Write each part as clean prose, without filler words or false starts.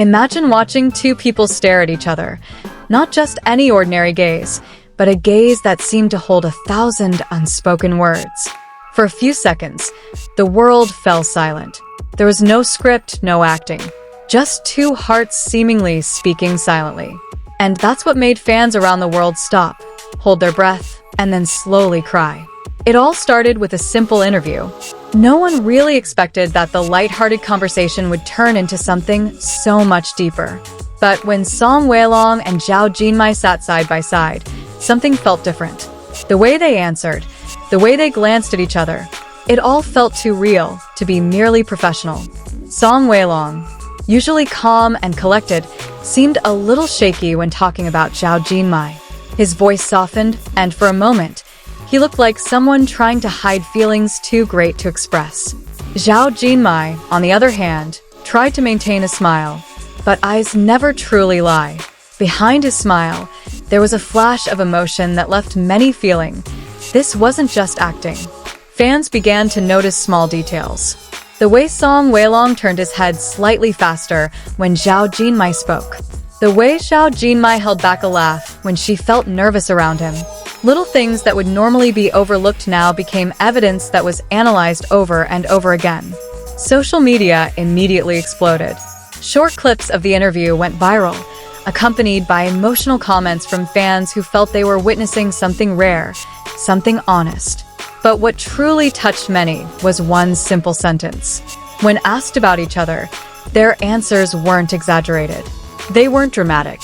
Imagine watching two people stare at each other. Not just any ordinary gaze, but a gaze that seemed to hold 1,000 unspoken words. For a few seconds, the world fell silent. There was no script, no acting. Just two hearts seemingly speaking silently. And that's what made fans around the world stop, hold their breath, and then slowly cry. It all started with a simple interview. No one really expected that the lighthearted conversation would turn into something so much deeper. But when Song Weilong and Zhao Jinmai sat side by side, something felt different. The way they answered, the way they glanced at each other, it all felt too real to be merely professional. Song Weilong, usually calm and collected, seemed a little shaky when talking about Zhao Jinmai. His voice softened, and for a moment, he looked like someone trying to hide feelings too great to express. Zhao Jinmai, on the other hand, tried to maintain a smile, but eyes never truly lie. Behind his smile, there was a flash of emotion that left many feeling. This wasn't just acting. Fans began to notice small details. The way Song Weilong turned his head slightly faster when Zhao Jinmai spoke. The way Zhao Jinmai held back a laugh when she felt nervous around him. Little things that would normally be overlooked now became evidence that was analyzed over and over again. Social media immediately exploded. Short clips of the interview went viral, accompanied by emotional comments from fans who felt they were witnessing something rare, something honest. But what truly touched many was one simple sentence. When asked about each other, their answers weren't exaggerated. They weren't dramatic.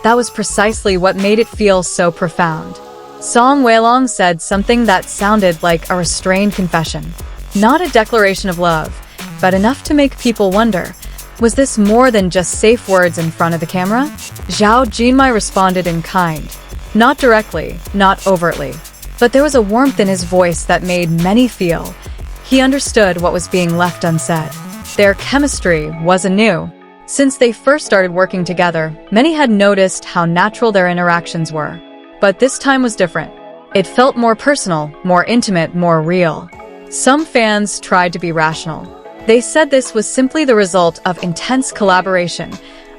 That was precisely what made it feel so profound. Song Weilong said something that sounded like a restrained confession. Not a declaration of love, but enough to make people wonder, was this more than just safe words in front of the camera? Zhao Jinmai responded in kind. Not directly, not overtly. But there was a warmth in his voice that made many feel. He understood what was being left unsaid. Their chemistry wasn't new. Since they first started working together, many had noticed how natural their interactions were. But this time was different. It felt more personal, more intimate, more real. Some fans tried to be rational. They said this was simply the result of intense collaboration,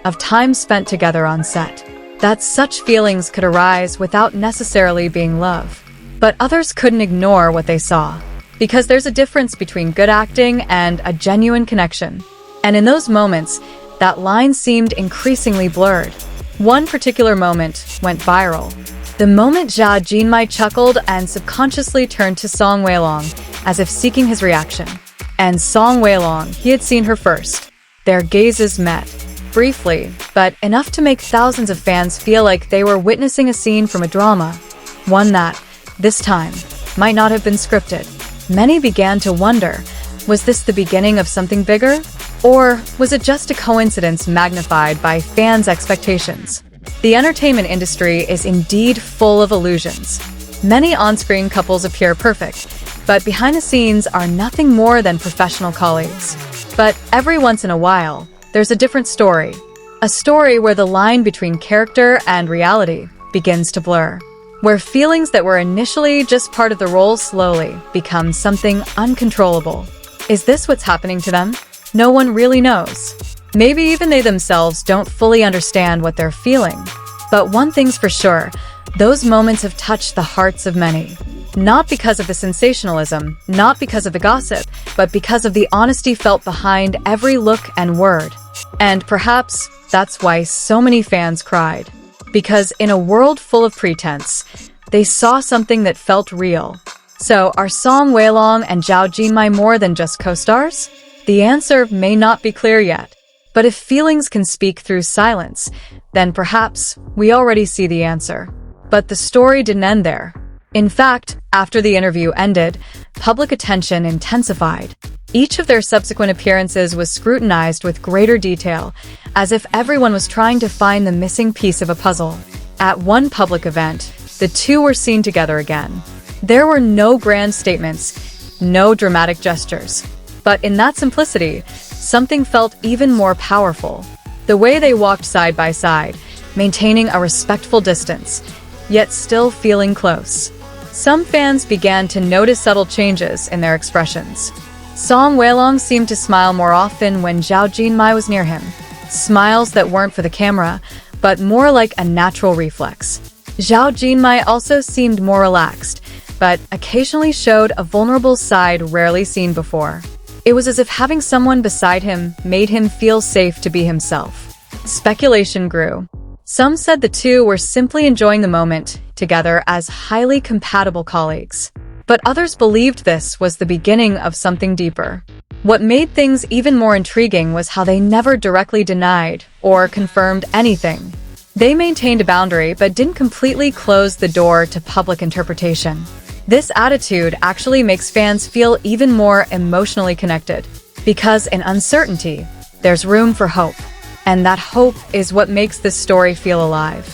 of time spent together on set. That such feelings could arise without necessarily being love. But others couldn't ignore what they saw. Because there's a difference between good acting and a genuine connection. And in those moments, that line seemed increasingly blurred. One particular moment went viral. The moment Zhao Jinmai chuckled and subconsciously turned to Song Weilong, as if seeking his reaction. And Song Weilong, he had seen her first. Their gazes met. Briefly, but enough to make thousands of fans feel like they were witnessing a scene from a drama. One that, this time, might not have been scripted. Many began to wonder, was this the beginning of something bigger? Or was it just a coincidence magnified by fans' expectations? The entertainment industry is indeed full of illusions. Many on-screen couples appear perfect, but behind the scenes are nothing more than professional colleagues. But every once in a while, there's a different story. A story where the line between character and reality begins to blur. Where feelings that were initially just part of the role slowly become something uncontrollable. Is this what's happening to them? No one really knows. Maybe even they themselves don't fully understand what they're feeling. But one thing's for sure, those moments have touched the hearts of many. Not because of the sensationalism, not because of the gossip, but because of the honesty felt behind every look and word. And perhaps that's why so many fans cried. Because in a world full of pretense, they saw something that felt real. So are Song Weilong and Zhao Jinmai more than just co-stars? The answer may not be clear yet. But if feelings can speak through silence, then perhaps we already see the answer. But the story didn't end there. In fact, after the interview ended, public attention intensified. Each of their subsequent appearances was scrutinized with greater detail, as if everyone was trying to find the missing piece of a puzzle. At one public event, the two were seen together again. There were no grand statements, no dramatic gestures. But in that simplicity, something felt even more powerful. The way they walked side by side, maintaining a respectful distance, yet still feeling close. Some fans began to notice subtle changes in their expressions. Song Weilong seemed to smile more often when Zhao Jinmai was near him. smiles that weren't for the camera, but more like a natural reflex. Zhao Jinmai also seemed more relaxed, but occasionally showed a vulnerable side rarely seen before. It was as if having someone beside him made him feel safe to be himself. Speculation grew. Some said the two were simply enjoying the moment together as highly compatible colleagues. But others believed this was the beginning of something deeper. What made things even more intriguing was how they never directly denied or confirmed anything. They maintained a boundary but didn't completely close the door to public interpretation. This attitude actually makes fans feel even more emotionally connected, because in uncertainty, there's room for hope. And that hope is what makes this story feel alive.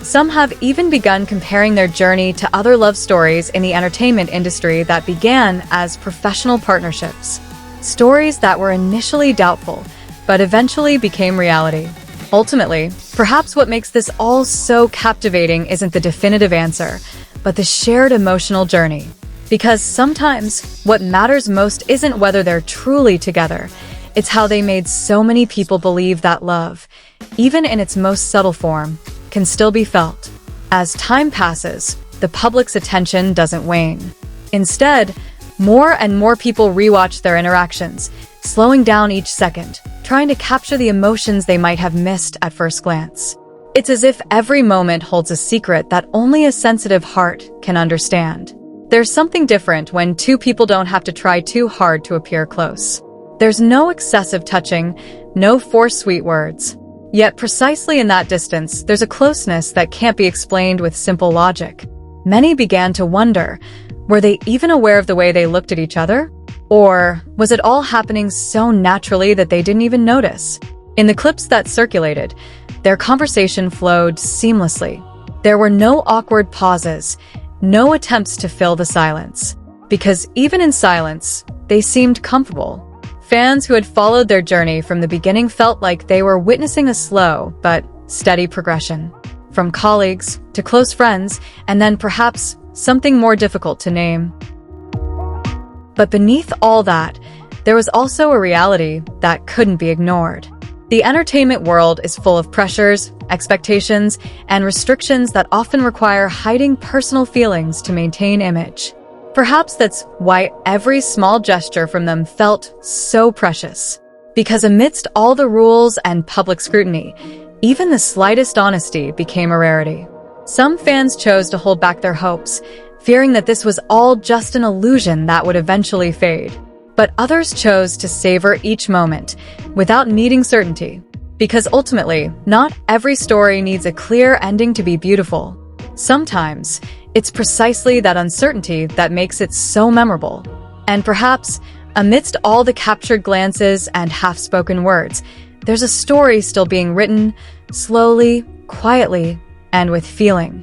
Some have even begun comparing their journey to other love stories in the entertainment industry that began as professional partnerships. Stories that were initially doubtful, but eventually became reality. Ultimately, perhaps what makes this all so captivating isn't the definitive answer, but the shared emotional journey. Because sometimes, what matters most isn't whether they're truly together, it's how they made so many people believe that love, even in its most subtle form, can still be felt. As time passes, the public's attention doesn't wane. Instead, more and more people rewatch their interactions, slowing down each second, trying to capture the emotions they might have missed at first glance. It's as if every moment holds a secret that only a sensitive heart can understand. There's something different when two people don't have to try too hard to appear close. There's no excessive touching, no forced sweet words. Yet precisely in that distance, there's a closeness that can't be explained with simple logic. Many began to wonder, were they even aware of the way they looked at each other? Or was it all happening so naturally that they didn't even notice? In the clips that circulated, their conversation flowed seamlessly. There were no awkward pauses, no attempts to fill the silence. Because even in silence, they seemed comfortable. Fans who had followed their journey from the beginning felt like they were witnessing a slow but steady progression. From colleagues to close friends, and then perhaps something more difficult to name. But beneath all that, there was also a reality that couldn't be ignored. The entertainment world is full of pressures, expectations, and restrictions that often require hiding personal feelings to maintain image. Perhaps that's why every small gesture from them felt so precious. Because amidst all the rules and public scrutiny, even the slightest honesty became a rarity. Some fans chose to hold back their hopes, fearing that this was all just an illusion that would eventually fade. But others chose to savor each moment, without needing certainty. Because ultimately, not every story needs a clear ending to be beautiful. Sometimes, it's precisely that uncertainty that makes it so memorable. And perhaps, amidst all the captured glances and half-spoken words, there's a story still being written, slowly, quietly, and with feeling.